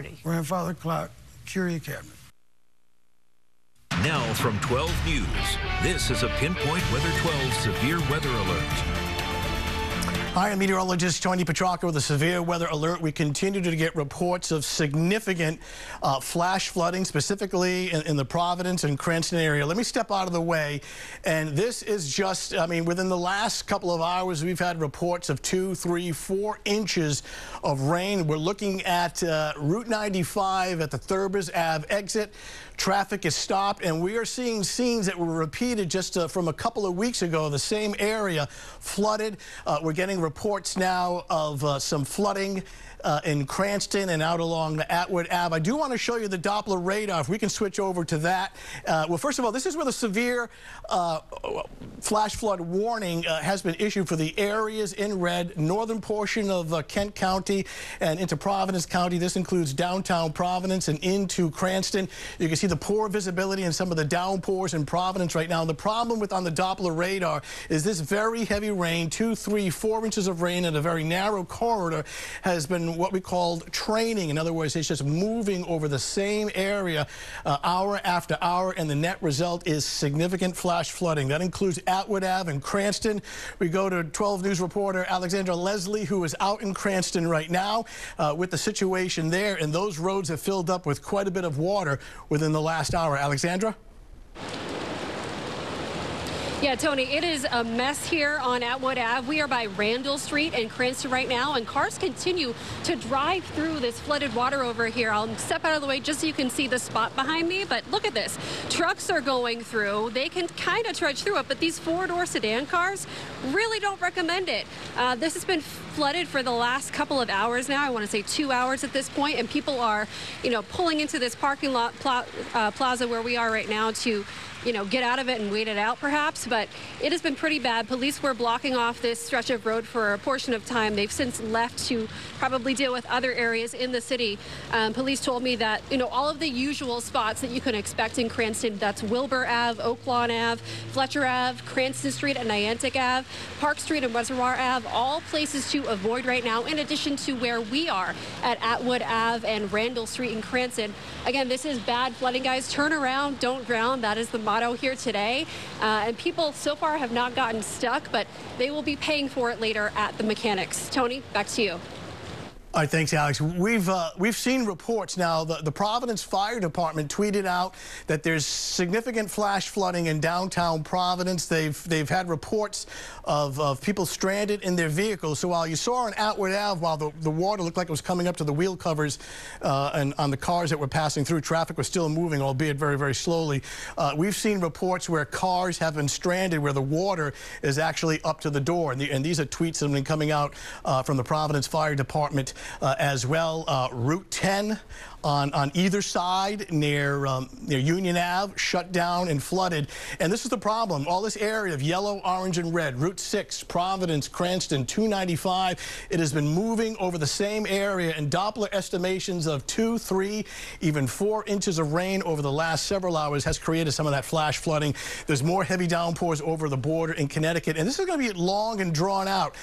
property. Grandfather clock, curio cabinet. Now from 12 News, this is a Pinpoint Weather 12 severe weather alert. Hi, I'm meteorologist Tony Petrarca with a severe weather alert. We continue to get reports of significant flash flooding, specifically in the Providence and Cranston area. Let me step out of the way. And this is just, I mean, within the last couple of hours, we've had reports of 2, 3, 4 inches of rain. We're looking at Route 95 at the Thurbers Ave exit. Traffic is stopped, and we are seeing scenes that were repeated just from a couple of weeks ago. The same area flooded. We're getting reports now of some flooding in Cranston and out along the Atwood Ave. I do want to show you the Doppler radar, if we can switch over to that. Well, first of all, this is where the severe flash flood warning has been issued for the areas in red, northern portion of Kent County and into Providence County. This includes downtown Providence and into Cranston. You can see the poor visibility and some of the downpours in Providence right now. The problem with on the Doppler radar is this very heavy rain, 2, 3, 4 inches of rain in a very narrow corridor, has been what we call training. In other words, it's just moving over the same area hour after hour, and the net result is significant flash flooding. That includes Atwood Ave and Cranston. We go to 12 News reporter Alexandra Leslie, who is out in Cranston right now with the situation there, and those roads have filled up with quite a bit of water within the last hour. Alexandra? Yeah, Tony, it is a mess here on Atwood Ave. We are by Randall Street in Cranston right now, and cars continue to drive through this flooded water over here. I'll step out of the way just so you can see the spot behind me, but look at this. Trucks are going through. They can kind of trudge through it, but these four-door sedan cars really don't recommend it. This has been flooded for the last couple of hours now. I want to say 2 hours at this point, and people are, pulling into this parking lot plaza where we are right now to get out of it and wait it out perhaps, but it has been pretty bad. Police were blocking off this stretch of road for a portion of time. They've since left to probably deal with other areas in the city. Police told me that, all of the usual spots that you can expect in Cranston, that's Wilbur Ave, Oaklawn Ave, Fletcher Ave, Cranston Street and Niantic Ave, Park Street and Reservoir Ave, all places to avoid right now, in addition to where we are at Atwood Ave and Randall Street in Cranston. Again, this is bad flooding, guys. Turn around, don't drown. That is the motto here today. And people so far have not gotten stuck, but they will be paying for it later at the mechanics. Tony, back to you. All right, thanks, Alex. We've seen reports now. The Providence Fire Department tweeted out that there's significant flash flooding in downtown Providence. They've had reports of people stranded in their vehicles. So while you saw on Atwood Ave, while the water looked like it was coming up to the wheel covers and on the cars that were passing through, traffic was still moving, albeit very, very slowly. We've seen reports where cars have been stranded, where the water is actually up to the door. And these are tweets that have been coming out from the Providence Fire Department. As well, Route 10 on either side near Union Ave, shut down and flooded. And this is the problem. All this area of yellow, orange, and red, Route 6, Providence, Cranston, 295, it has been moving over the same area, and Doppler estimations of 2, 3, even 4 inches of rain over the last several hours has created some of that flash flooding. There's more heavy downpours over the border in Connecticut, and this is going to be long and drawn out.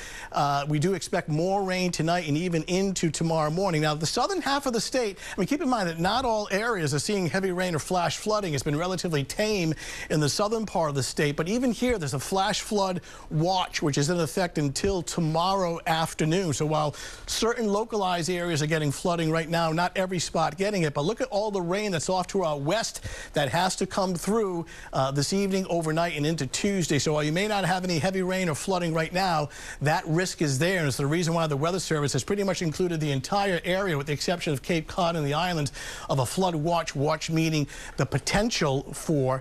We do expect more rain tonight and even into tomorrow morning. Now, the southern half of the state, keep in mind that not all areas are seeing heavy rain or flash flooding. It's been relatively tame in the southern part of the state, but even here there's a flash flood watch which is in effect until tomorrow afternoon. So while certain localized areas are getting flooding right now, not every spot getting it, but look at all the rain that's off to our west that has to come through this evening, overnight, and into Tuesday. So while you may not have any heavy rain or flooding right now, that risk is there, and it's the reason why the Weather Service has pretty much included the entire area, with the exception of Cape Cod and the islands, of a flood watch, meaning the potential for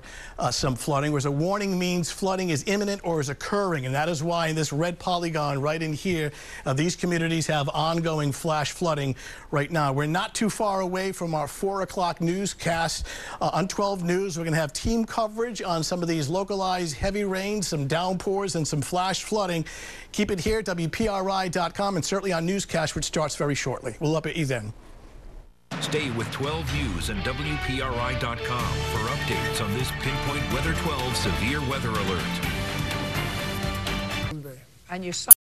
some flooding, whereas a warning means flooding is imminent or is occurring, and that is why in this red polygon right in here, these communities have ongoing flash flooding right now. We're not too far away from our 4 o'clock newscast on 12 News. We're going to have team coverage on some of these localized heavy rains, some downpours, and some flash flooding. Keep it here at WPRI.com and certainly on Newscast, which starts very shortly. We'll update you then. Stay with 12 News and WPRI.com for updates on this Pinpoint Weather 12 severe weather alert. And you saw